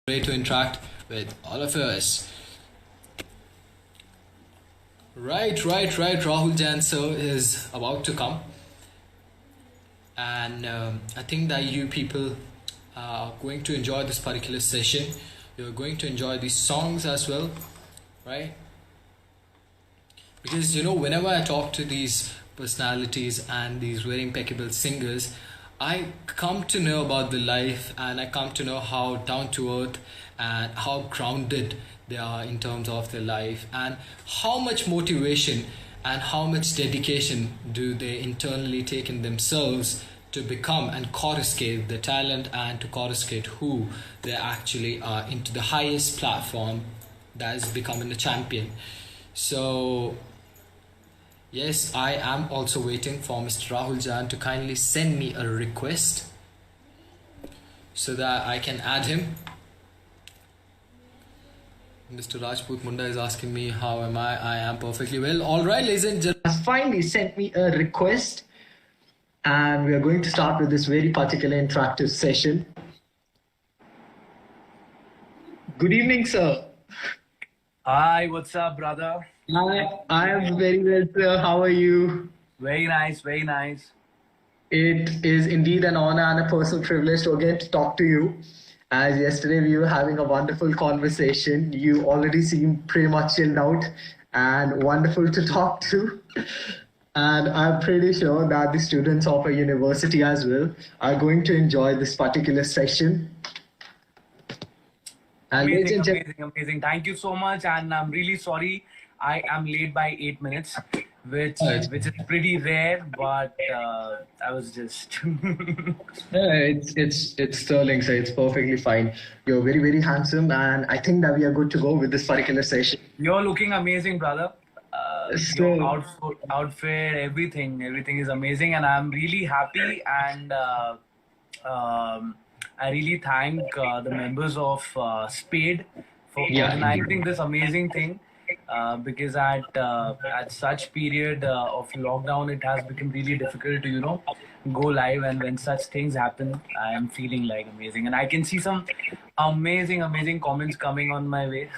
Great to interact with all of us. Right. Rahul Jain sir is about to come, and I think that you people are going to enjoy this particular session. You're going to enjoy these songs as well, right? Because whenever I talk to these personalities and these very impeccable singers, I come to know about the life, and I come to know how down to earth and how grounded they are in terms of their life, and how much motivation and how much dedication do they internally take in themselves to become and coruscate the talent and to coruscate who they actually are into the highest platform, that is becoming a champion. So yes, I am also waiting for Mr. Rahul Jain to kindly send me a request so that I can add him. Mr. Rajput Munda is asking me how am I? I am perfectly well. All right, ladies and gentlemen, has finally sent me a request, and we are going to start with this very particular interactive session. Good evening, sir. Hi, what's up, brother? I am very well, sir. How are you? Very nice, very nice. It is indeed an honor and a personal privilege to again to talk to you. As yesterday we were having a wonderful conversation. You already seem pretty much chilled out and wonderful to talk to. And I'm pretty sure that the students of a university as well are going to enjoy this particular session. Amazing. Thank you so much. And I'm really sorry I am late by 8 minutes, which is pretty rare, but I was just... It's sterling, so it's perfectly fine. You're very, very handsome, and I think that we are good to go with this particular session. You're looking amazing, brother. Your outfit, everything is amazing, and I'm really happy, and I really thank the members of SPADE for organizing this amazing thing. Because at such period of lockdown, it has become really difficult to go live, and when such things happen, I am feeling like amazing, and I can see some amazing comments coming on my way.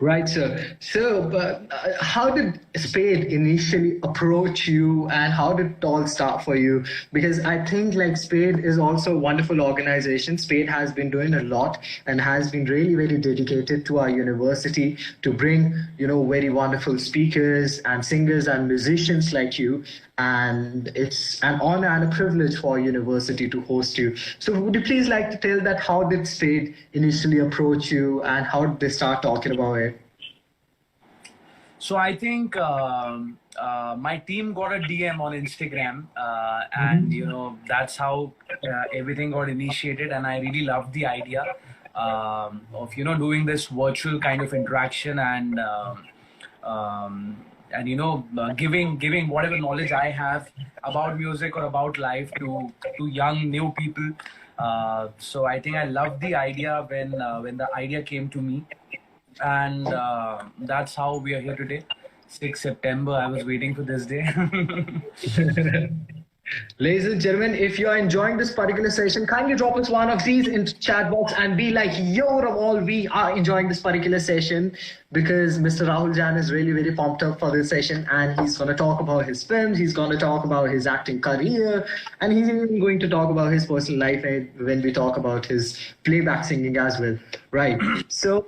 Right, sir. So, how did SPADE initially approach you, and how did it all start for you? Because I think like SPADE is also a wonderful organization. SPADE has been doing a lot and has been really very dedicated to our university to bring very wonderful speakers and singers and musicians like you. And it's an honor and a privilege for our university to host you. So would you please like to tell that how did SPADE initially approach you, and how did they start talking about it? So I think my team got a DM on Instagram, and that's how everything got initiated, and I really loved the idea of doing this virtual kind of interaction, and giving whatever knowledge I have about music or about life to young new people. So I think I loved the idea when the idea came to me, and that's how we are here today. 6 September, I was waiting for this day. Ladies and gentlemen, if you are enjoying this particular session, kindly drop us one of these into chat box and be like, yo, Ramal, we are enjoying this particular session, because Mr. Rahul Jain is really, really pumped up for this session, and he's going to talk about his films, he's going to talk about his acting career, and he's even going to talk about his personal life when we talk about his playback singing as well. Right. So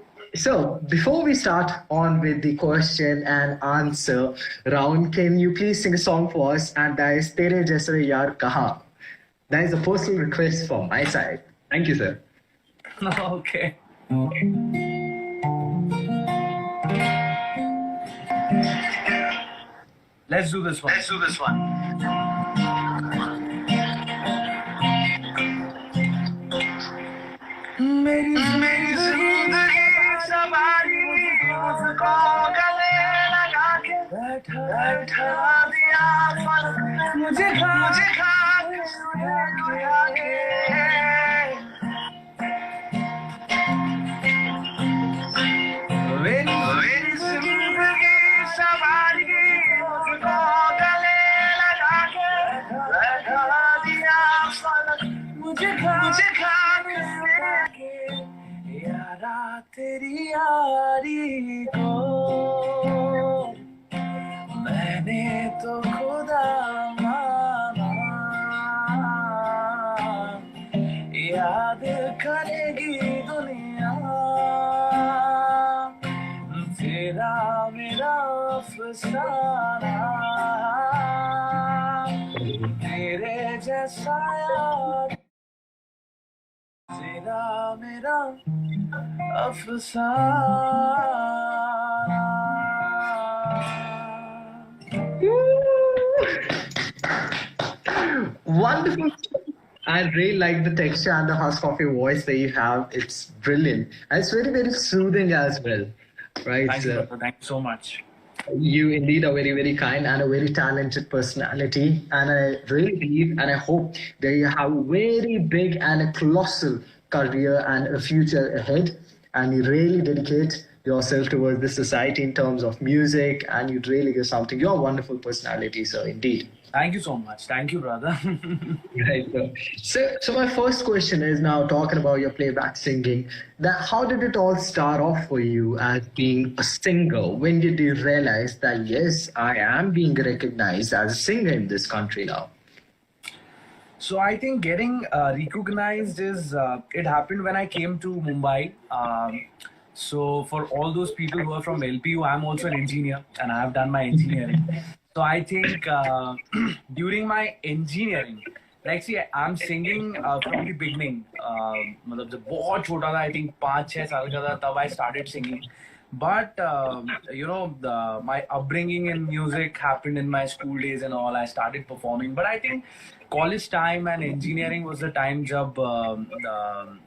before we start on with the question and answer round, can you please sing a song for us? And that is Tere Jaisa Yaar, Kahaan. That is a personal request from my side. Thank you, sir. Okay. Let's do this one. मेरी जिंदगी सवारी मुझको गले लगा के बैठा दिया मुझे खा के मेरी जिंदगी सवारी मुझको गले लगा के बैठा दिया मुझे खा के तो खुदा माना, याद करेगी दुनिया तेरा मेरा अफसाना, तेरे जैसा यार तेरा मेरा Wonderful. I really like the texture and the husk of your voice that you have. It's brilliant. And it's very, very soothing as well. Right? Thank you, brother. Thank you so much. You indeed are very, very kind and a very talented personality. And I really believe and I hope that you have a very big and a colossal career and a future ahead. And you really dedicate yourself towards the society in terms of music and you'd really give something. You're a wonderful personality, sir, indeed. Thank you so much. Thank you, brother. Right. So my first question is now talking about your playback singing. That how did it all start off for you as being a singer? When did you realize that yes, I am being recognized as a singer in this country now? So I think getting recognized is it happened when I came to Mumbai. So for all those people who are from LPU, I'm also an engineer and I have done my engineering. So I think during my engineering, like see, I'm singing from the beginning. मतलब जब बहुत छोटा था, I think 5-6 साल का था, तब I started singing. But you know, my upbringing in music happened in my school days and all. I started performing, but I think college time and engineering was the time jab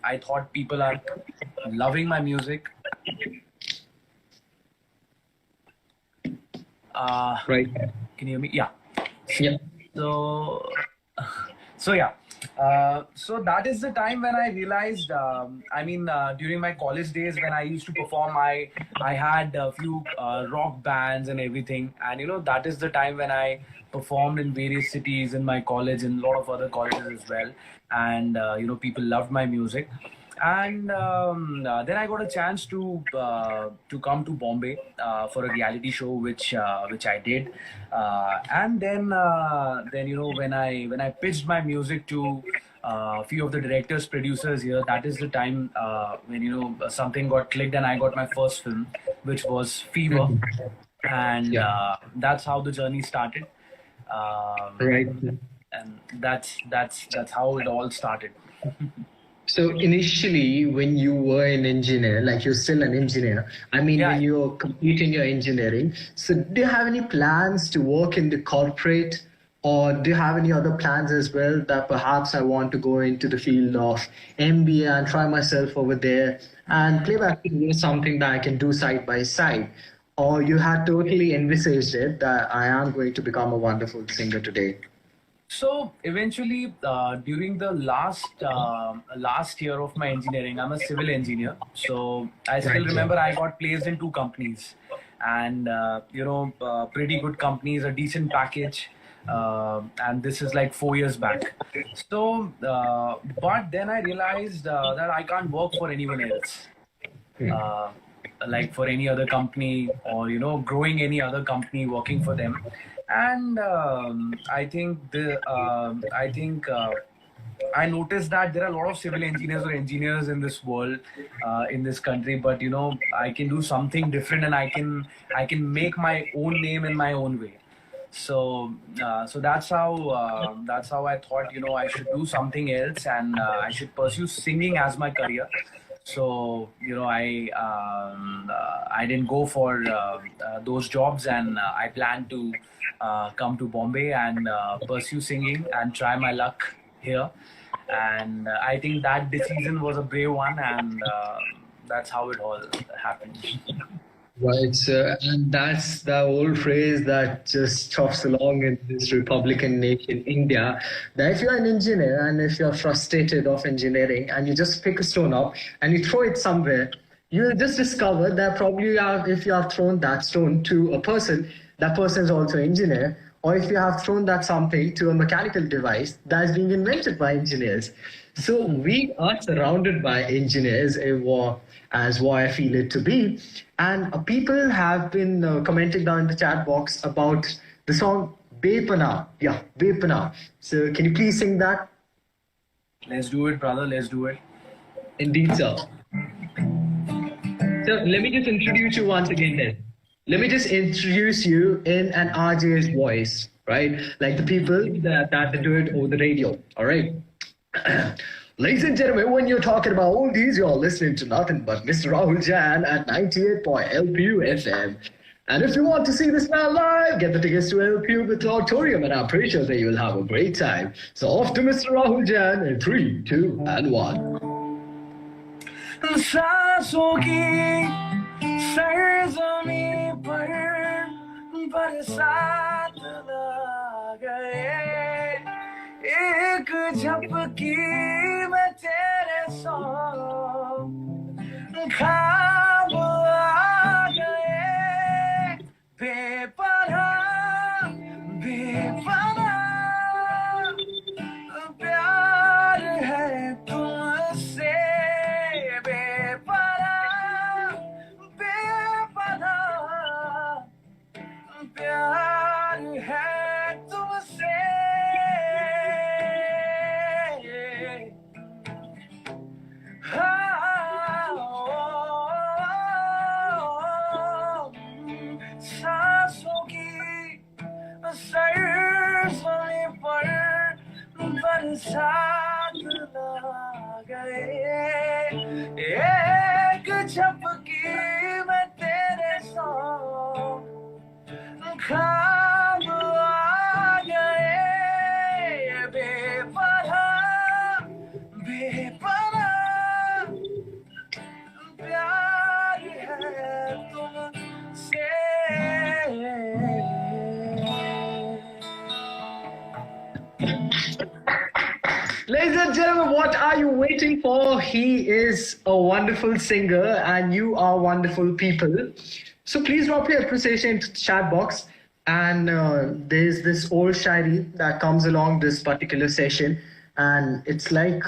I thought people are loving my music. Right. Can you hear me? Yeah. Yeah. So yeah. So that is the time when I realized. During my college days when I used to perform, I had a few rock bands and everything, and you know that is the time when I performed in various cities in my college and a lot of other colleges as well, and you know people loved my music. And then I got a chance to come to Bombay for a reality show, which I did, and then you know when I pitched my music to a few of the directors, producers here, that is the time when you know something got clicked and I got my first film, which was Fever, and that's how the journey started. Right. And that's how it all started. So initially, when you were an engineer, like you're still an engineer, I mean, Yeah. when you're completing your engineering, so do you have any plans to work in the corporate or do you have any other plans as well that perhaps I want to go into the field of MBA and try myself over there and playback is something that I can do side by side? Or you had totally envisaged it that I am going to become a wonderful singer today? So eventually, during the last year of my engineering, I'm a civil engineer. So I still remember I got placed in 2 companies, and you know, pretty good companies, a decent package, and this is like 4 years back. So, but then I realized that I can't work for anyone else. Like for any other company or you know growing any other company working for them, and I noticed that there are a lot of civil engineers or engineers in this world, in this country, but you know I can do something different and I can make my own name in my own way. So that's how I thought, you know, I should do something else and I should pursue singing as my career. So you know I didn't go for those jobs, and I planned to come to Bombay and pursue singing and try my luck here. And I think that decision was a brave one, and that's how it all happened. Right, and that's the old phrase that just chops along in this Republican nation, India. That if you're an engineer and if you're frustrated of engineering and you just pick a stone up and you throw it somewhere, you'll just discover that probably if you have thrown that stone to a person, that person is also an engineer. Or if you have thrown that something to a mechanical device that is being invented by engineers. So we are surrounded by engineers, as what I feel it to be. And people have been commenting down in the chat box about the song Bepana. Yeah, Bepana. So can you please sing that? Let's do it, brother. Let's do it. Indeed, sir. So let me just introduce you once again then. Let me just introduce you in an RJ's voice, right? Like the people that do it over the radio, all right? Ladies and gentlemen, when you're talking about all these, you're listening to nothing but Mr. Rahul Jain at 98.LPU FM. And if you want to see this man live, get the tickets to LPU with the auditorium, and I'm pretty sure that you'll have a great time. So off to Mr. Rahul Jain in 3, 2, and 1. सांसों की सरजमी पर बरसात ला गए एक झपकी में तेरे सौ ख्वाब आ गए बेपनाह बेपनाह प्यार है तुमसे प्यार है तुमसे सांसों की सरजमी पर बरसात ला गए एक झपकी में तेरे सौ ख्वाब आ गए बेपनाह बेपनाह प्यार है तुमसे Ladies and gentlemen, what are you waiting for? He is a wonderful singer and you are wonderful people. So please drop your appreciation into the chat box. And there's this old shairi that comes along this particular session. And it's like,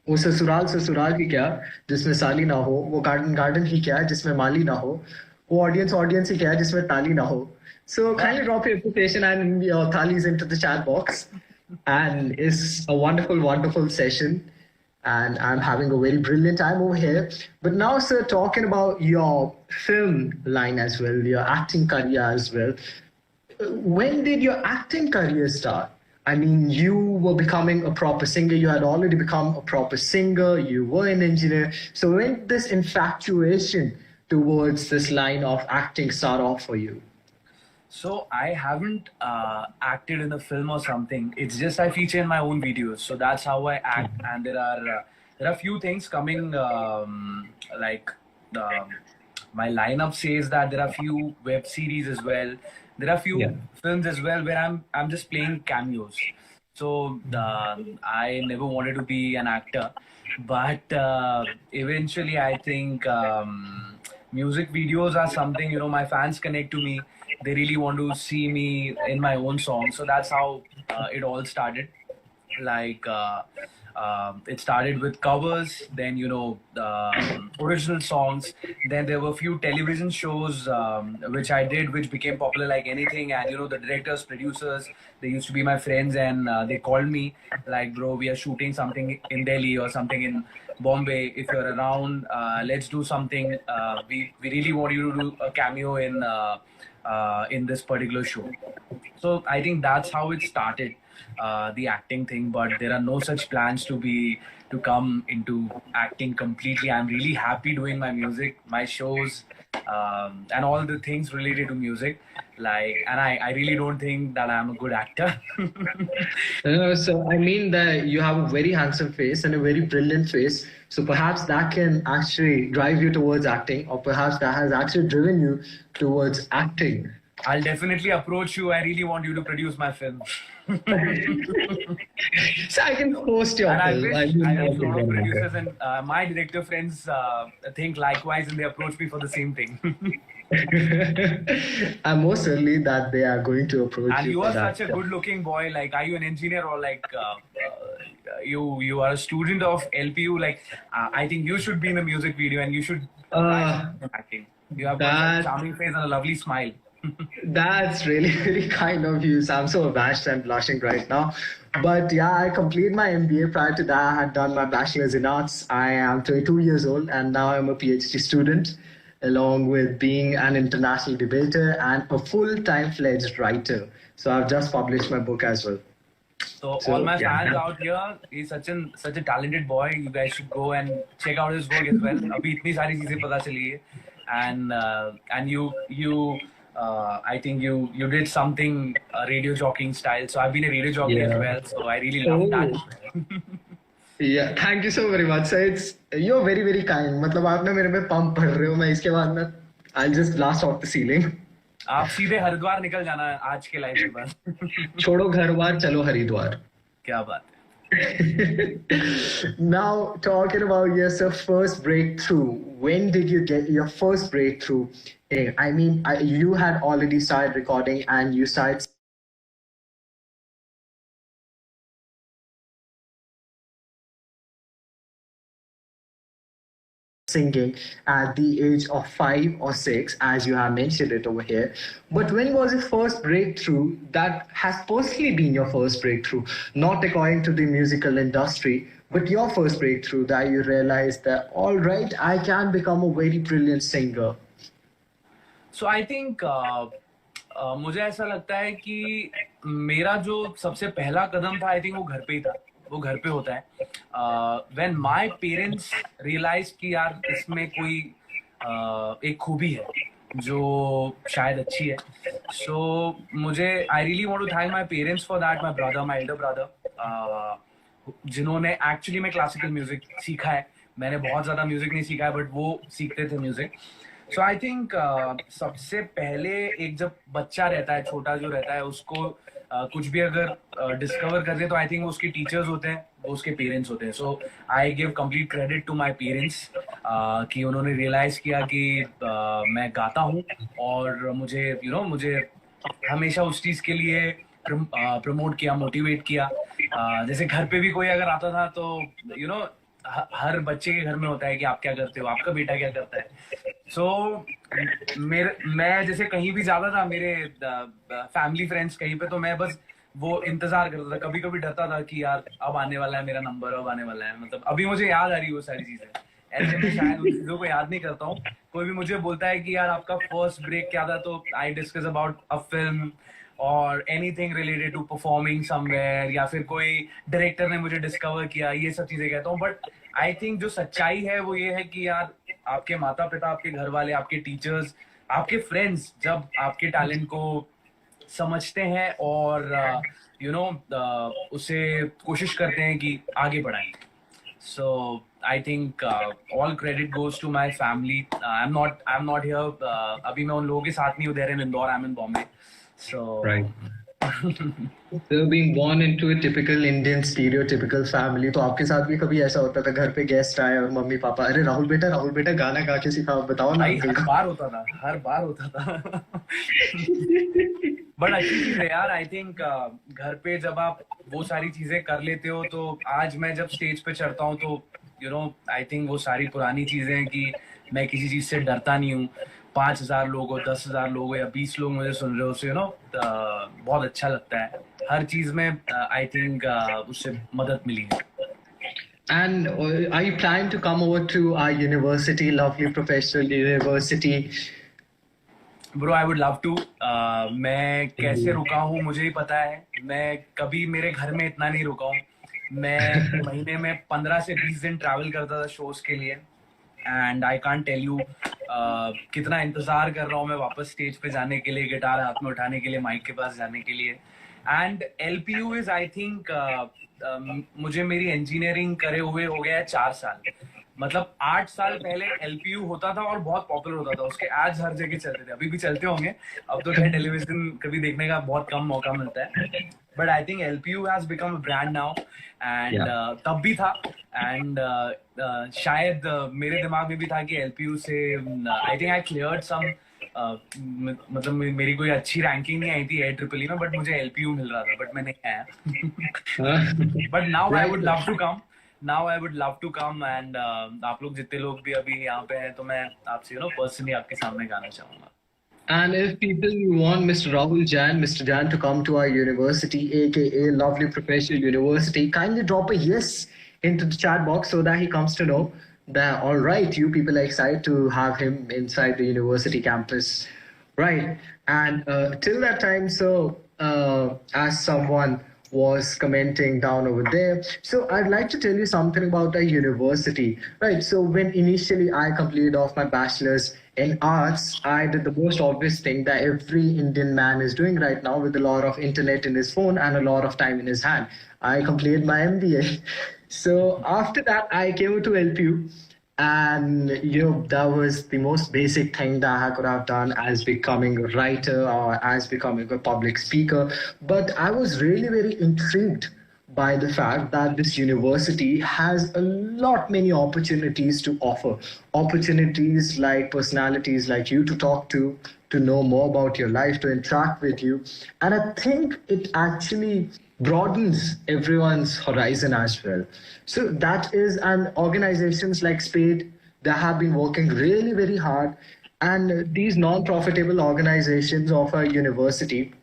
वो ससुराल ही क्या जिसमें साली ना हो, वो garden ही क्या जिसमें माली ना हो, वो ऑडियंस ही क्या जिसमें ताली ना हो. So kindly drop your appreciation and your thalis into the chat box. And it's a wonderful session. And I'm having a very brilliant time over here. But now, sir, talking about your film line as well, your acting career as well. When did your acting career start? I mean, you were becoming a proper singer. You had already become a proper singer. You were an engineer. So when did this infatuation towards this line of acting start off for you? So I haven't acted in a film or something. It's just I feature in my own videos. So that's how I act. And there are few things coming. Like my lineup says that there are few web series as well. There are few films as well where I'm just playing cameos. So I never wanted to be an actor, but eventually I think music videos are something, you know, my fans connect to me. They really want to see me in my own song. So that's how it all started. Like it started with covers, then, you know, original songs. Then there were a few television shows which I did, which became popular like anything. And, you know, the directors, producers, they used to be my friends, and they called me like, bro, we are shooting something in Delhi or something in Bombay. If you're around, let's do something. We really want you to do a cameo in this particular show. So I think that's how it started, the acting thing. But there are no such plans to come into acting completely. I'm really happy doing my music, my shows, and all the things related to music. Like, and I really don't think that I'm a good actor. So I mean that you have a very handsome face and a very brilliant face. So perhaps that can actually drive you towards acting, or perhaps that has actually driven you towards acting. I'll definitely approach you. I really want you to produce my film. So I can host your and film. I wish I have a lot of producers and my director friends think likewise, and they approach me for the same thing. I'm most certainly that they are going to approach and you. You are such a good-looking boy. Like, are you an engineer or like you are a student of LPU? Like, I think you should be in a music video and you should acting. You have got a charming face and a lovely smile. That's really, really kind of you. So I'm so abashed and blushing right now. But yeah, I completed my MBA. Prior to that, I had done my bachelor's in arts. I am 22 years old, and now I'm a PhD student, along with being an international debater and a full-time fledged writer. So I've just published my book as well. So all my fans out here, he's such a talented boy. You guys should go and check out his work as well. अभी इतनी सारी चीजें पता चली है, and you I think you did something radio jockeying style. So I've been a radio jockey as well. So I really love that. Yeah, thank you so very much. So you're very very kind. मतलब आप ना मेरे में pump भर रहे हो. मैं इसके बाद ना I'll just blast off the ceiling. आप सीधे हरिद्वार निकल जाना आज के लाइव के बाद. छोड़ो घर बार चलो हरिद्वार. क्या बात है. Now talking about your first breakthrough. When did you get your first breakthrough? I mean, you had already started recording and you started singing at the age of 5 or 6, as you have mentioned it over here. But when was your first breakthrough that has personally been your first breakthrough, not according to the musical industry, but your first breakthrough that you realized that, all right, I can become a very brilliant singer? So I think मुझे ऐसा लगता है कि मेरा जो सबसे पहला कदम था, आई थिंक वो घर पे ही था. वो घर पे होता है. When my parents realized कि यार इसमें कोई एक खूबी है जो शायद अच्छी है. So मुझे I really want to thank my parents for that. My brother, my elder brother, जिन्होंने एक्चुअली में क्लासिकल म्यूजिक सीखा है. मैंने बहुत ज्यादा म्यूजिक नहीं सीखा है, बट वो सीखते थे म्यूजिक. सो आई थिंक सबसे पहले एक जब बच्चा रहता है, छोटा जो रहता है, उसको कुछ भी अगर डिस्कवर कर दे तो आई थिंक वो उसके टीचर्स होते हैं, वो उसके पेरेंट्स होते हैं. So I give complete credit to my parents कि उन्होंने रियलाइज किया कि मैं गाता हूँ और मुझे मुझे हमेशा उस चीज के लिए प्रमोट किया, मोटिवेट किया. जैसे घर पे भी कोई अगर आता था तो हर बच्चे के घर में होता है कि आप क्या करते हो, आपका बेटा क्या करता है. सो मैं जैसे कहीं भी जाता था, मेरे फैमिली फ्रेंड्स कहीं पे, तो मैं बस वो इंतजार करता था. कभी कभी डरता था कि यार अब आने वाला है मेरा नंबर, अब आने वाला है. मतलब अभी मुझे याद आ रही है वो सारी चीजें. ऐसे में शायद उन चीजों को याद नहीं करता हूँ. कोई भी मुझे बोलता है कि यार आपका फर्स्ट ब्रेक क्या था, तो I discuss about a film और anything related to performing somewhere, या फिर कोई डायरेक्टर ने मुझे डिस्कवर किया, ये सब चीजें कहता हूँ. बट आई थिंक जो सच्चाई है वो ये है कि यार आपके माता पिता, आपके घर वाले, आपके टीचर्स, आपके फ्रेंड्स जब आपके टैलेंट को समझते हैं और उसे कोशिश करते हैं कि आगे बढ़ाएं. So I think all credit goes to my family. I am not here. अभी मैं उन लोगों के साथ नहीं हूँ. There in Indore, I am in Bombay. So So being born into a typical Indian stereotypical family, तो आपके साथ भी कभी ऐसा होता था घर पे गेस्ट आए और मम्मी पापा, अरे राहुल बेटा गाना गा के सिखाओ, बताओ ना. हर बार होता था. बट अच्छी चीज है यार. आई थिंक घर पे जब आप वो सारी चीजें कर लेते हो, तो आज मैं जब स्टेज पे चढ़ता हूँ तो आई थिंक वो सारी पुरानी चीजें हैं कि मैं किसी चीज से डरता नहीं हूँ. 5,000 लोग हो, 10,000 लोग हो या 20 लोग मुझे सुन रहे हो, so बहुत अच्छा लगता है. हर चीज में आई थिंक उससे मदद मिली है. And are you planning to come over to our university, lovely professional university? Bro, I would love to. मैं कैसे रुका हूँ मुझे ही पता है. मैं कभी मेरे घर में इतना नहीं रुका हूँ. मैं महीने में 15 से 20 दिन ट्रैवल करता था शोज के लिए. And I can't tell you कितना इंतजार कर रहा हूँ मैं वापस स्टेज पे जाने के लिए, गिटार हाथ में उठाने के लिए, माइक के पास जाने के लिए. And LPU is I think मुझे मेरी इंजीनियरिंग करे हुए हो गया है 4 साल. मतलब 8 साल पहले LPU होता था और बहुत पॉपुलर होता था. उसके एड्स हर जगह चलते थे. अभी भी चलते होंगे. अब तो क्या टेलीविजन कभी देखने का बहुत कम मौका मिलता है. But I think LPU has become a brand now. And तब भी था. एंड शायद मेरे दिमाग में भी था कि LPU से आई थिंक आई क्लियर्ड सम, मतलब मेरी कोई अच्छी रैंकिंग नहीं आई थी AEEE में, बट मुझे LPU मिल रहा था, बट मैं नहीं आया. But now I would love to come. And आप लोग जितने लोग भी अभी यहाँ पे हैं, तो मैं आपसे पर्सनली आपके सामने गाना चाहूंगा. And if people want Mr. Rahul Jain, Mr. Jain to come to our university, aka Lovely Professional University, kindly drop a yes into the chat box so that he comes to know that, all right, you people are excited to have him inside the university campus. Right. And till that time, so as someone was commenting down over there. So I'd like to tell you something about a university. Right. So when initially I completed off my bachelor's in arts, I did the most obvious thing that every Indian man is doing right now with a lot of internet in his phone and a lot of time in his hand. I completed my MBA. So after that, I came to LPU, and that was the most basic thing that I could have done as becoming a writer or as becoming a public speaker. But I was really very intrigued by the fact that this university has a lot many opportunities to offer, opportunities like personalities like you to talk to know more about your life, to interact with you. And I think it actually broadens everyone's horizon as well. So that is, and organizations like SPADE, they have been working really very hard. And these non-profitable organizations of our university,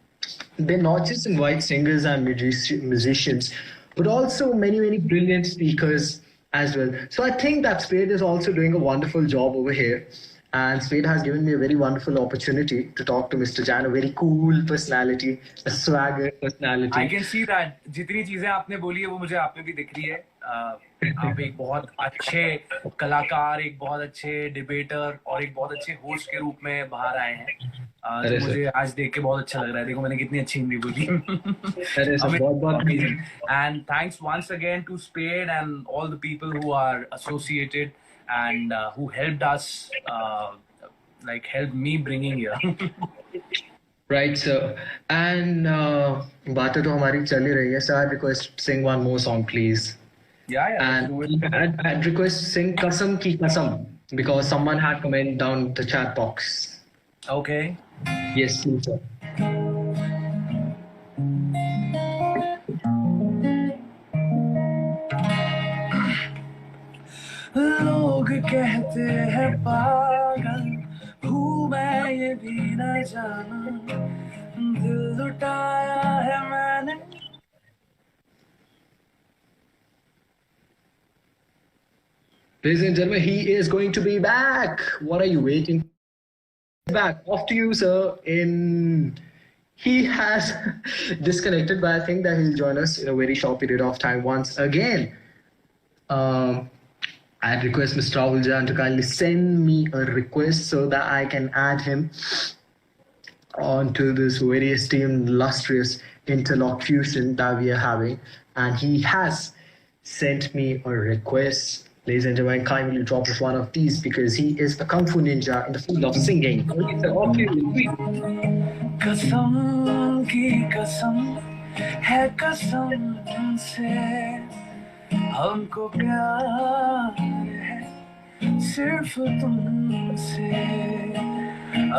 they not just invite singers and musicians, but also many, many brilliant speakers as well. So I think that Spade is also doing a wonderful job over here. And Spade has given me a very wonderful opportunity to talk to Mr. Jain, a very cool personality, a swagger personality. I can see that जितनी चीजें आपने बोली है वो मुझे आप में भी दिख रही है. आप एक बहुत अच्छे कलाकार, एक बहुत अच्छे डिबेटर और एक बहुत अच्छे होस्ट के रूप में बाहर आए हैं. तो मुझे आज देख के बहुत अच्छा लग रहा है. देखो मैंने कितनी अच्छी हिंदी बोली. And thanks once again to Spade and all the people who are associated and who helped us, like helped me bringing here. Right, sir. And बातें तो हमारी चल ही रही है. So I request sing one more song, please. Yeah. And I'd request sing Kasam Ki Kasam because someone had comment down the chat box. Okay. Yes, please, sir. लोग कहते हैं पागल हूँ मैं ये भी न जाना दिल लुटाया है मैंने. Ladies and gentlemen, he is going to be back. What are you waiting for? Back. Off to you, sir. He has disconnected, but I think that he'll join us in a very short period of time once again. I'd request Mr. Rahul Jain to kindly send me a request so that I can add him onto this very esteemed, illustrious interlocution that we are having. And he has sent me a request. Ladies and gentlemen, kindly drop us one of these because he is a kung fu ninja in the field of singing. कसम की कसम है कसम से हमको प्यार है सिर्फ तुमसे.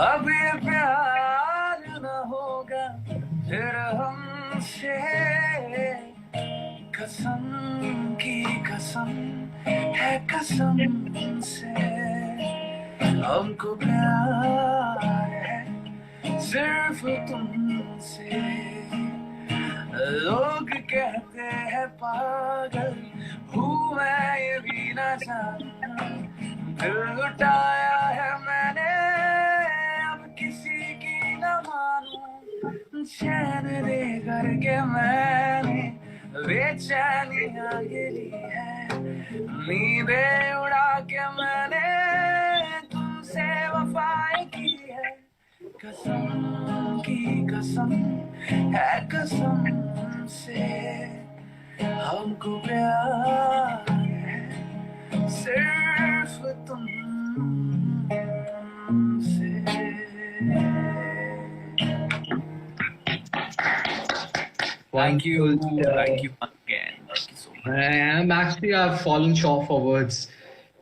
अब ये प्यार न होगा फिर हमसे. कसम की कसम है कसम से हमको प्यार है सिर्फ तुमसे. लोग कहते हैं पागल हूँ मैं ये भी न जाना दिल लुटाया है मैंने अब किसी की न मानूं चैन दे करके मैंने बेचैनियाँ ये ली है नींदें उड़ा के मैंने तुमसे वफाएं की है. कसम की कसम है कसम से हमको प्यार है सिर्फ तुमसे. Thank you again. Thank you so much. I've fallen short for words.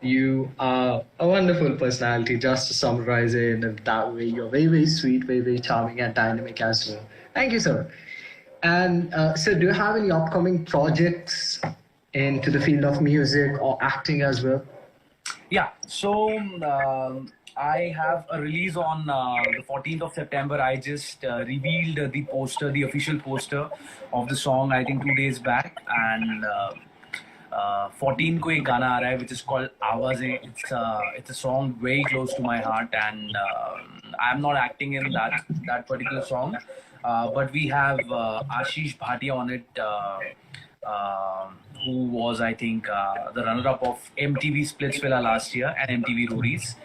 You are a wonderful personality, just to summarize it in that way. You're very, very sweet, very, very charming and dynamic as well. Thank you, sir. And sir, do you have any upcoming projects into the field of music or acting as well? Yeah, so I have a release on the 14th of September. I just revealed the poster, the official poster of the song, I think 2 days back. And 14 को एक गाना आ रहा है, which is called आवाज़ें. It's a song very close to my heart, and I'm not acting in that particular song, but we have Ashish Bhatia on it, who was, I think, the runner-up of MTV Splitsvilla last year and MTV Roadies,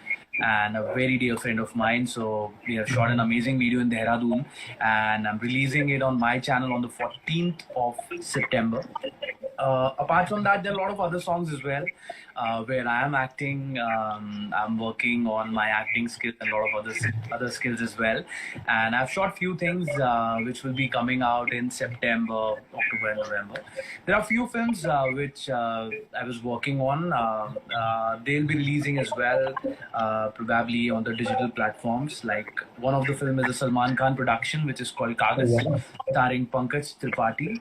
and a very dear friend of mine. So we have shot an amazing video in Dehradun, and I'm releasing it on my channel on the 14th of September. Apart from that, there are a lot of other songs as well, where I am acting. I'm working on my acting skills and a lot of other skills as well. And I've shot few things which will be coming out in September, October, and November. There are few films which I was working on. They'll be releasing as well, probably on the digital platforms. Like one of the film is a Salman Khan production, which is called Kagaan, starring Pankaj Tripathi.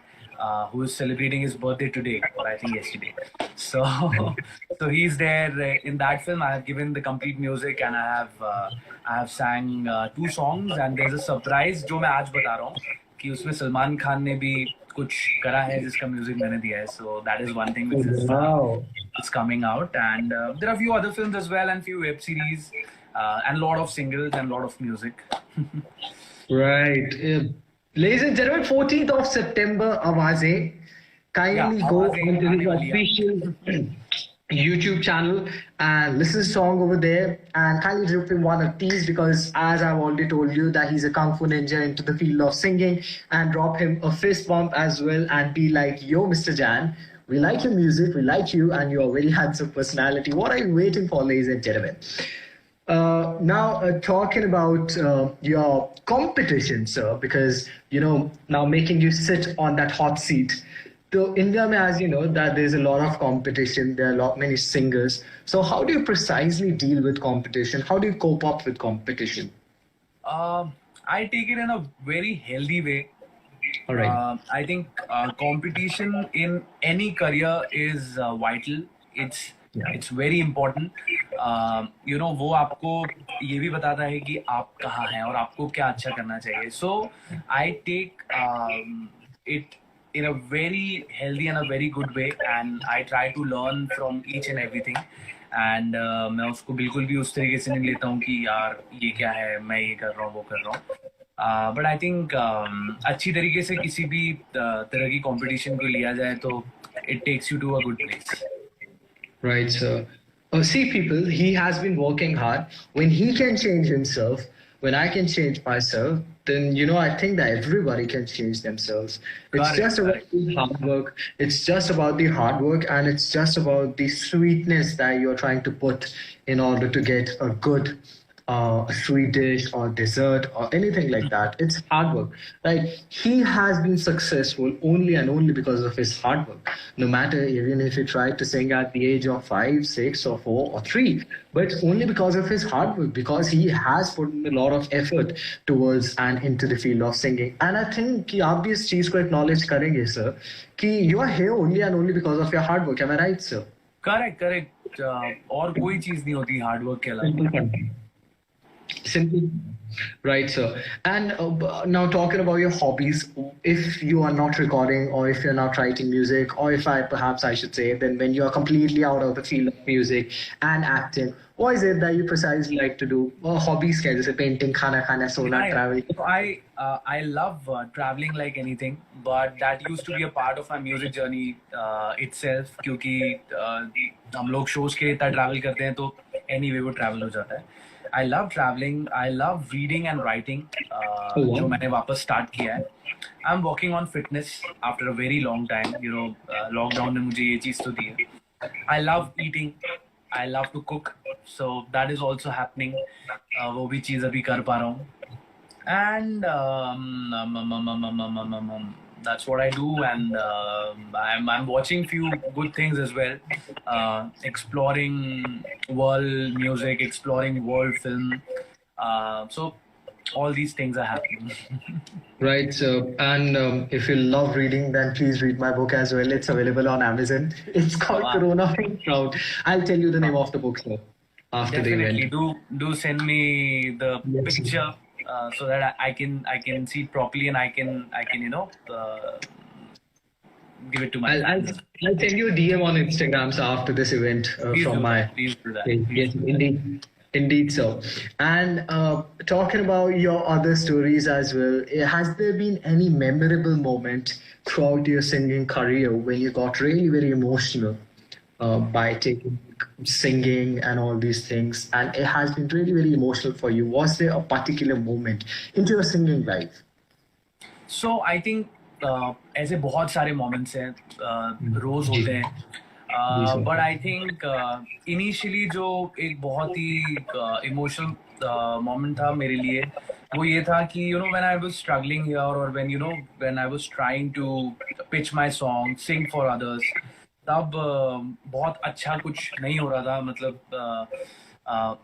Who is celebrating his birthday today, or I think yesterday. So he's there in that film. I have given the complete music, and I have sang 2 songs. And there's a surprise जो मैं आज बता रहा हूँ कि उसमें सलमान खान ने भी कुछ करा है जिसका म्यूजिक मैंने दिया है. So that is one thing which is it's coming out, and there are a few other films as well, and few web series, and a lot of singles and a lot of music. Right. Ladies and gentlemen, 14th of September, Awaze. Kindly go onto his official YouTube channel and listen to the song over there, and kindly drop him one of these, because as I've already told you that he's a kung fu ninja into the field of singing, and drop him a fist bump as well and be like, yo, Mr. Jan, we like your music, we like you, and you're a very handsome personality. What are you waiting for, ladies and gentlemen? Now, talking about your competition, sir, because, now making you sit on that hot seat. So India, as you know, that there's a lot of competition, there are many singers. So how do you precisely deal with competition? How do you cope up with competition? I take it in a very healthy way. All right. I think competition in any career is vital. It's very important. वो आपको ये भी बताता है कि आप कहाँ हैं और आपको क्या अच्छा करना चाहिए. So I take it in a very healthy and a very good way, and I try to learn from each and everything. And मैं उसको बिल्कुल भी उस तरीके से नहीं लेता हूँ कि यार ये क्या है, मैं ये कर रहा हूँ, वो कर रहा हूँ. But I think अच्छी तरीके से किसी भी तरह की competition को लिया जाए तो it takes you to a good place. Right, sir. See, people, he has been working hard. When he can change himself, when I can change myself, then, I think that everybody can change themselves. It's just about the hard work. It's just about the hard work, and it's just about the sweetness that you're trying to put in order to get a good sweet dish or dessert or anything like that. It's hard work. Right? He has been successful only and only because of his hard work. No matter even if he tried to sing at the age of 5, 6 or 4 or 3, but only because of his hard work, because he has put in a lot of effort towards and into the field of singing. And I think कि आप भी इस चीज को acknowledge करेंगे, sir, कि you are here only and only because of your hard work. Am I right, sir? Correct. और कोई चीज नहीं होती hard work के अलावा. Simple. Right, sir. And now talking about your hobbies, if you are not recording or if you're not writing music, or if I should say, then when you are completely out of the field of music and acting, what is it that you precisely like to do? Hobbies, like painting, khana, sona, traveling. I love traveling like anything, but that used to be a part of my music journey itself, क्योंकि हम लोग shows के इतना travel करते हैं तो anyway वो travel हो जाता है. I love traveling. I love reading and writing. जो मैंने वापस start किया है. I'm working on fitness after a very long time. Lockdown ने मुझे ये चीज़ तो दी है. I love eating. I love to cook. So that is also happening. वो भी चीज़ अभी कर पा रहा हूँ. And that's what I do, and I'm watching few good things as well, exploring world music, exploring world film, so all these things are happening. Right, so and if you love reading, then please read my book as well. It's available on Amazon. It's called Corona Crowd. I'll tell you the name of the book, sir. after the Definitely. event. Do send me the Yes. picture so that I can see it properly, and I can give it to my I'll, I'll, fans. I'll send you a DM on Instagram so after this event Please from do my that. Please do that. page. Please Yes, do that. indeed. Indeed so. And talking about your other stories as well, has there been any memorable moment throughout your singing career when you got really very emotional by taking singing and all these things, and it has been really very emotional for you? Was there a particular moment into your singing life? So I think ऐसे बहुत सारे moments हैं, रोज होते हैं, जी sir. but I think initially जो एक बहुत ही emotional moment था मेरे लिए, वो ये था कि when I was struggling here, or when I was trying to pitch my song, sing for others, तब बहुत अच्छा कुछ नहीं हो रहा था. मतलब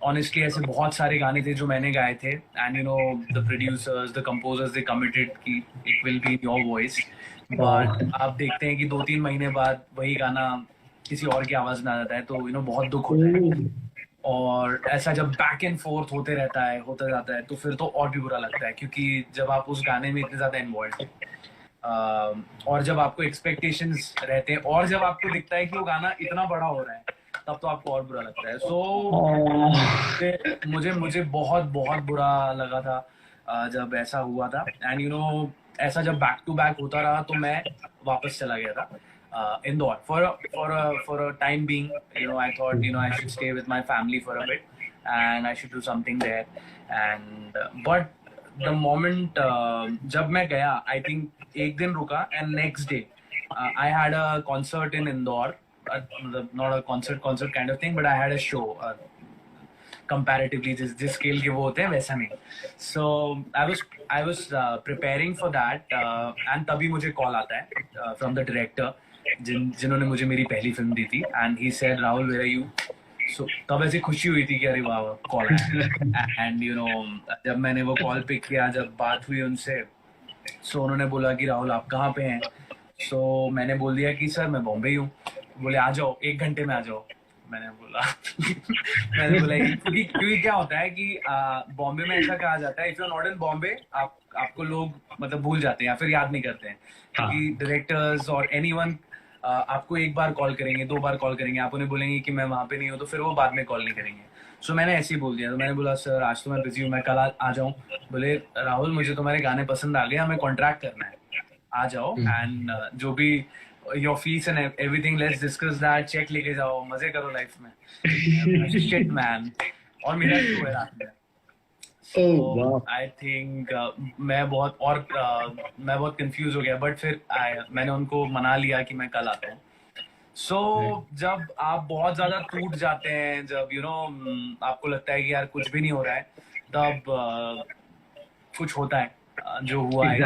honestly ऐसे बहुत सारे गाने थे जो मैंने गाए थे, and the producers, the composers, they committed कि it will be in your voice, but आप देखते हैं कि 2-3 महीने बाद वही गाना किसी और की आवाज में आ जाता है, तो बहुत दुख होता है. और ऐसा जब बैक एंड फोर्थ होते रहता है, होता जाता है, तो फिर तो और भी बुरा लगता है, क्योंकि जब आप उस गाने में इतने ज्यादा इन्वॉल्व हैं, और जब आपको एक्सपेक्टेशंस रहते हैं, और जब आपको दिखता है कि वो गाना इतना बड़ा हो रहा है, तब तो आपको और बुरा लगता है. मुझे बहुत बहुत बुरा लगा था जब ऐसा हुआ था. एंड ऐसा जब बैक टू बैक होता रहा, तो मैं वापस चला गया था Indore for a time being. I thought I should stay with my family for a bit, and I should do something there. And but the moment जब मैं गया, I think एक दिन रुका, and next day I had a concert in Indore. Not a concert kind of thing, but I had a show. Comparatively जिस scale के वो होते हैं वैसा नहीं. So I was preparing for that, and तभी मुझे कॉल आता है from the director जिन्होंने मुझे मेरी पहली फिल्म दी थी, and he said, Rahul, where are you? So तब ऐसी खुशी हुई थी कि अरे वाह कॉल आया. And जब मैंने वो कॉल पिक किया, जब बात हुई उनसे, so उन्होंने बोला कि राहुल आप कहाँ पे हैं? So मैंने बोल दिया कि सर मैं बॉम्बे ही हूँ. बोले आ जाओ, 1 घंटे में आ जाओ. मैंने बोला क्योंकि क्या होता है कि बॉम्बे में ऐसा कहा जाता है, if you are not in Bombay, आपको लोग मतलब भूल जाते हैं या फिर याद नहीं करते हैं, क्योंकि डायरेक्टर्स और एनीवन आपको एक बार कॉल करेंगे, 2 बार कॉल करेंगे, आप उन्हें बोलेंगे कि मैं वहां पे नहीं हूँ, तो फिर वो बाद में कॉल नहीं करेंगे. सो मैंने ऐसे ही बोल दिया. तो मैंने बोला सर आज तो मैं बिजी हूँ, मैं कल आ जाऊँ. बोले राहुल मुझे तुम्हारे गाने पसंद आ गए, हमें कॉन्ट्रैक्ट करना है, आ जाओ, एंड जो भी your fees and everything, let's discuss that, check लेके जाओ, मजे करो लाइफ में. Shit man. और मेरा शो है रात में. So I think मैं बहुत कंफ्यूज हो गया, बट फिर मैंने उनको मना लिया कि मैं कल आता हूँ. So जब आप बहुत ज्यादा टूट जाते हैं, जब आपको लगता है कि यार कुछ भी नहीं हो रहा है, तब कुछ होता है जो हुआ है.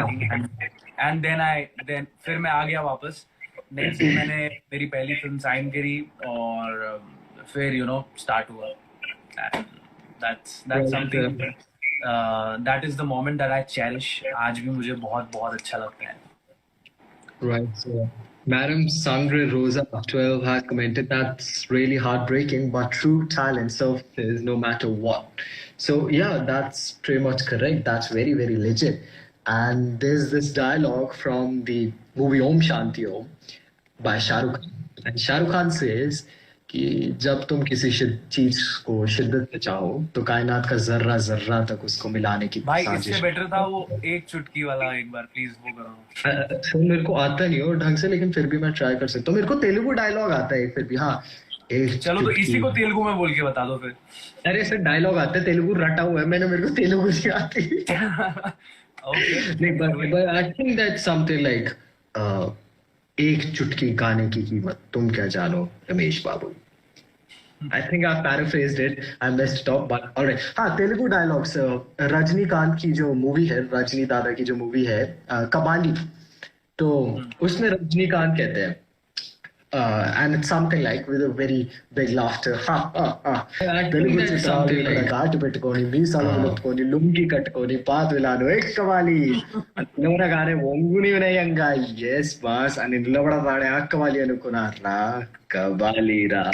एंड देन फिर मैं आ गया वापस. नेक्स्ट डे मैंने मेरी पहली फिल्म साइन करी, और फिर स्टार्ट हुआ. that's something that is the moment that I cherish. आज भी मुझे बहुत बहुत अच्छा लगता है. Right. So, Madam Sandra Rosa 12 has commented that's really heartbreaking, but true talent surfaces no matter what. So yeah, that's pretty much correct. That's very very legit. And there's this dialogue from the movie Om Shanti Om by Shah Rukh Khan. And Shah Rukh Khan says कि जब तुम किसी चीज को शिद्दत से चाहो, तो कायनात का जर्रा जर्रा तक उसको मिलाने की भाई इससे बेटर था वो एक चुटकी वाला. एक बार प्लीज वो करो. सर मेरे को आता नहीं हो ढंग से, लेकिन फिर भी मैं ट्राई कर सकता हूँ. मेरे को तेलुगु डायलॉग आता है फिर भी. हाँ चलो तो इसी को तेलुगु में बोल के बता दो फिर. अरे सर डायलॉग आता है, तेलुगु रटा हुआ है मैंने, मेरे को तेलुगु नहीं आती. नहीं but I think that's something like एक चुटकी गाने की कीमत तुम क्या जानो रमेश बाबू. I think I've paraphrased it. I messed it up, but alright. हाँ तेलुगु डायलॉग्स. रजनीकांत की जो मूवी है, रजनी दादा की जो मूवी है कबाली, तो उसमें रजनीकांत कहते हैं and it's something like with a very big laughter. Telugu చిత్రాలు ఘాటు పెట్టుకొని మీసాలు పెట్టుకొని లుంగి కట్టుకొని పాతులాను ఎక్కవాలి నిలబడగానే ఒంగుని వినయంగా ఎస్ బాస్ అని నిలబడతాడే అక్కవాలి అనుకున్నారా కబాలీరా.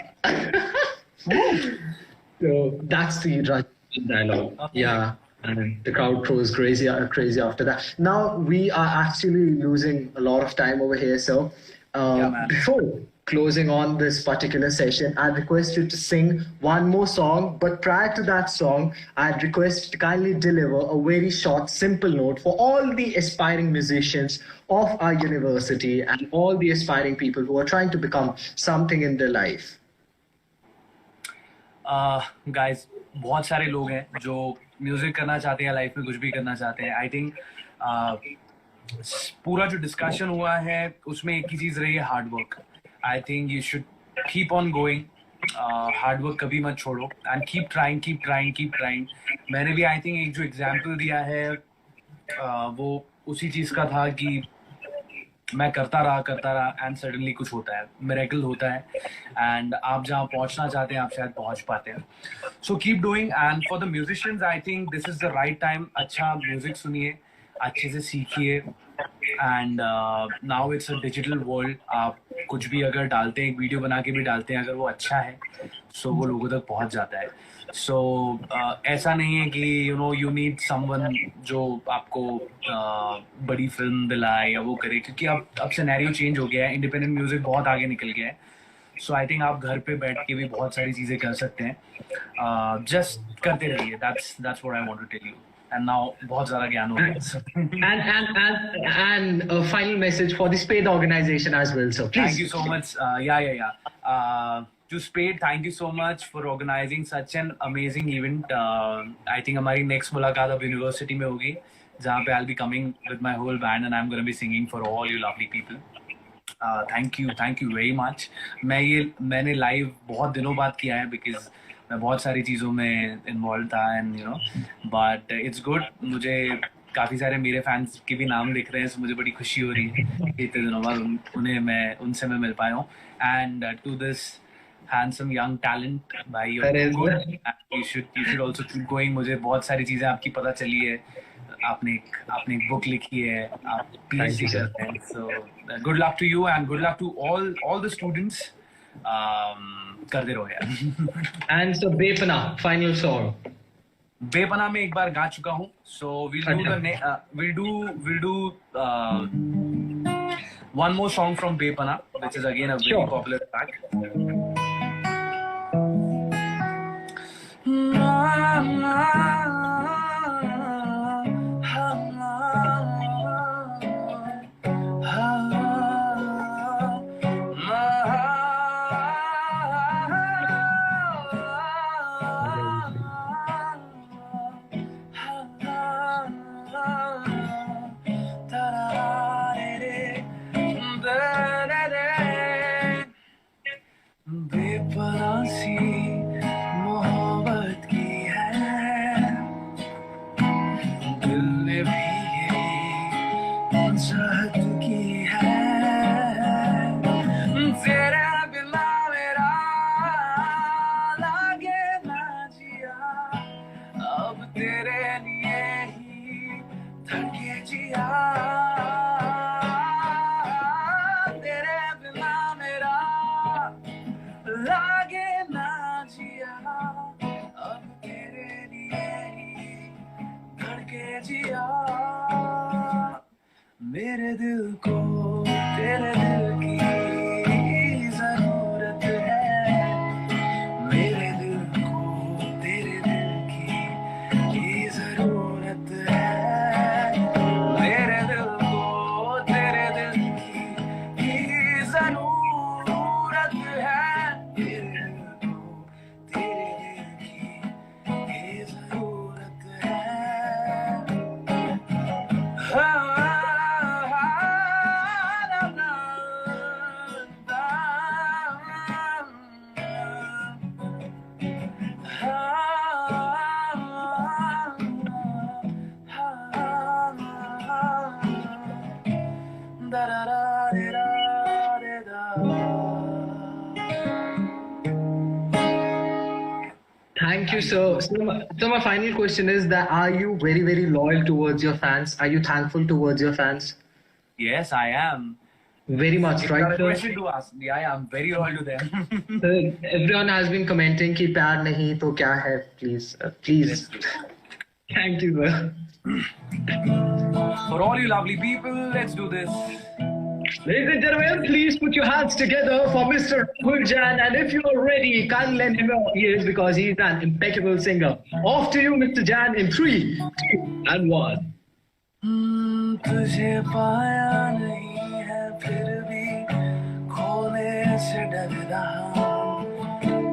So that's the Russian dialogue. Okay. Yeah. And the crowd goes crazy, crazy after that. Now we are actually losing a lot of time over here. So Yeah, man. before closing on this particular session, I'd request you to sing one more song. But prior to that song, I'd request you to kindly deliver a very short, simple note for all the aspiring musicians of our university and all the aspiring people who are trying to become something in their life. Guys बहुत सारे लोग हैं जो music करना चाहते हैं, life में कुछ भी करना चाहते हैं. आई थिंक पूरा जो डिस्कशन हुआ है उसमें एक ही चीज रही है, hard work. I think you should keep on going. Hard work कभी मत छोड़ो and keep trying, keep trying, keep trying. मैंने भी आई थिंक एक जो एग्जाम्पल दिया है वो उसी चीज का था कि मैं करता रहा एंड सडनली कुछ होता है, मिरेकल होता है एंड आप जहाँ पहुँचना चाहते हैं आप शायद पहुँच पाते हैं. So keep doing. And for the musicians I think this is the right time. अच्छा म्यूजिक सुनिए, अच्छे से सीखिए. And now it's a digital world. आप कुछ भी अगर डालते हैं, एक वीडियो बना के भी डालते हैं, अगर वो अच्छा है सो वो लोगों तक पहुँच जाता है. सो ऐसा नहीं है कि यू नीड समवन जो आपको बड़ी फिल्म दिलाए या वो करे, क्योंकि अब सिनेरियो चेंज हो गया है. इंडिपेंडेंट म्यूजिक बहुत आगे निकल गया है. सो आई थिंक आप घर पे बैठ के भी बहुत सारी चीजें कर सकते हैं. जस्ट करते रहिए. That's what I want to tell you. And now बहुत ज्यादा ज्ञान हो गया. And a final message for the SPADE organization as well. So please. Thank you so much. Yeah. To SPADE, thank you so much for organizing such an amazing event. I think हमारी next मुलाकात अब university में होगी, जहाँ पे I'll be coming with my whole band and I'm going to be singing for all you lovely people. Thank you very much. मैंने live बहुत दिनों बाद किया है because मैं बहुत सारी चीज़ों में इन्वॉल्व था एंड बट इट्स गुड. मुझे काफ़ी सारे मेरे फैंस के भी नाम दिख रहे हैं, so मुझे बड़ी खुशी हो रही है इतने दिनों बाद उनसे मैं मिल पाया हूँ. And to this handsome young talent, भाई you should also keep going. मुझे बहुत सारी चीज़ें आपकी पता चली है. आपने एक बुक लिखी है, आप PhD करते हैं. So good luck to you and good luck to all the students. करते रहो यार. And so बेपना final song. बेपना में एक बार गा चुका हूँ. So we'll do one more song from बेपना, which is again a very popular track. मेरे दिल को तेरे दिल की जरूरत है. मेरे दिल को तेरे दिल की जरूरत है. मेरे दिल को तेरे दिल की जरूरत है. मेरे दिल को तेरे दिल की जरूरत है. Thank you, sir. So my final question is that are you very, very loyal towards your fans? Are you thankful towards your fans? Yes, I am. Very much, Got right, a sir? question to ask. Yeah, I'm very loyal to them. Everyone has been commenting कि प्यार नहीं तो क्या है, please, please. Thank you, sir. For all you lovely people, let's do this. Ladies and gentlemen, please put your hands together for Mr. Rahul Jain. And if you're ready, can't lend him your ears because he's an impeccable singer. Off to you, Mr. Jain, in 3, 2, and 1. तुझे पाया नहीं है फिर भी खोने से डर रहा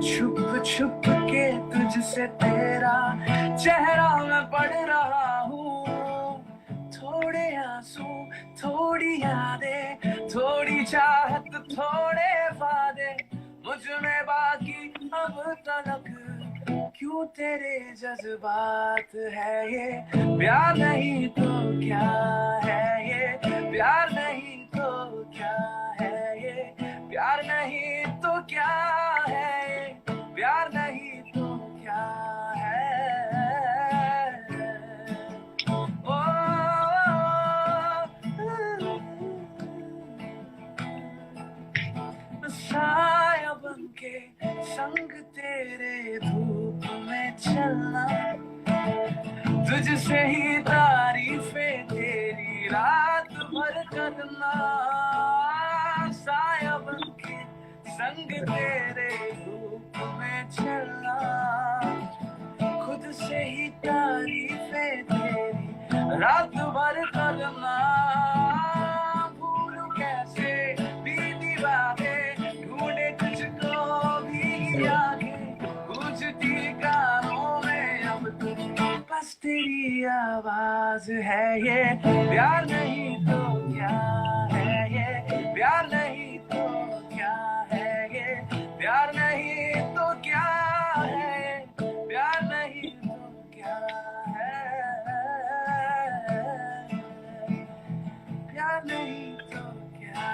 छुप छुप के तुझसे तेरा चेहरा मैं पढ़ रहा हूँ थोड़े आंसू थोड़ी यादें थोड़ी चाहत थोड़े वादे मुझ में बाकी अब तलक क्यों तेरे जज्बात है ये प्यार नहीं तो क्या है ये प्यार नहीं तो क्या है ये प्यार नहीं तो क्या है ये प्यार नहीं तो क्या है ओ, साया बनके संग तेरे धूप में चलना तुझसे ही तारीफें तेरी रात भर करना साया बनके संग तेरे धूप में चलना खुद से ही तारीफें तेरी रात भर करना भूलूं कैसे बीती बातें ढूंढे तुझको भी आगे गुजती कानों में अब तो बस तेरी आवाज है ये प्यार नहीं तो क्या है ये प्यार नहीं तो क्या है ये प्यार नहीं तो क्या है प्यार नहीं तो क्या है प्यार नहीं तो क्या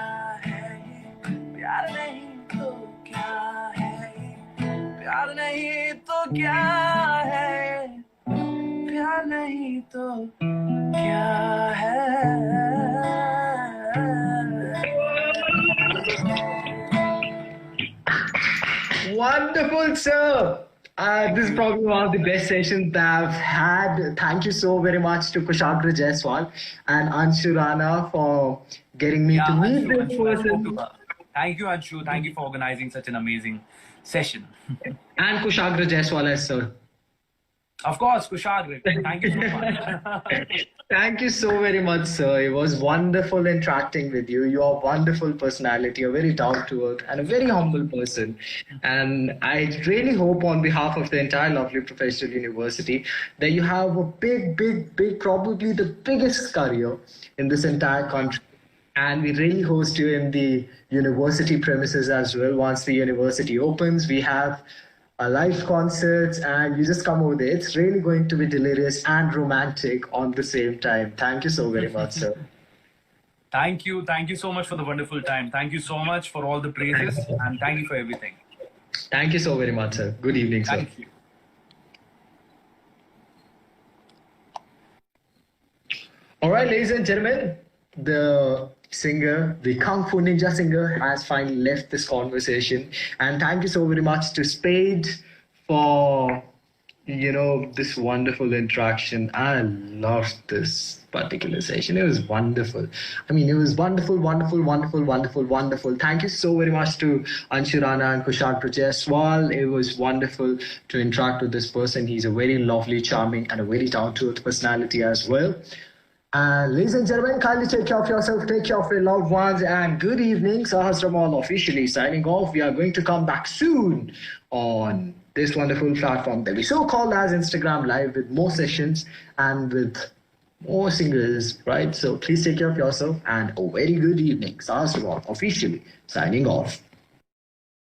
है ये प्यार नहीं तो क्या है ये प्यार नहीं तो क्या है प्यार नहीं तो क्या है Wonderful, sir. This is probably one of the best sessions that I've had. Thank you so very much to Kushagra Jaiswal and Anshu Rana for getting me to meet Anshu, this Anshu, I spoke person. to her. Thank you, Anshu. Thank you for organizing such an amazing session. And Kushagra Jaiswal as sir. Of course, Kushagra. Thank you so much. Thank you so very much, sir. It was wonderful interacting with you. You are a wonderful personality, a very down to earth, and a very humble person. And I really hope, on behalf of the entire lovely professional university, that you have a big, probably the biggest career in this entire country. And we really host you in the university premises as well. Once the university opens, we have live concerts, and you just come over there. It's really going to be delirious and romantic on the same time. Thank you so very much, sir. Thank you. Thank you so much for the wonderful time. Thank you so much for all the praises and thank you for everything. Thank you so very much, sir. Good evening, sir. Thank you. All right, ladies and gentlemen, the singer, the Kung Fu Ninja singer, has finally left this conversation. And thank you so very much to Spade for, this wonderful interaction. I loved this particular session. It was wonderful. I mean, it was wonderful. Thank you so very much to Anshu Rana and Kushal Jaiswal. It was wonderful to interact with this person. He's a very lovely, charming, and a very down-to-earth personality as well. And ladies and gentlemen, kindly take care of yourself, take care of your loved ones, and good evening. Sahasramal officially signing off. We are going to come back soon on this wonderful platform that we so called as Instagram Live, with more sessions and with more singers, right? So please take care of yourself and a very good evening. Sahasramal officially signing off.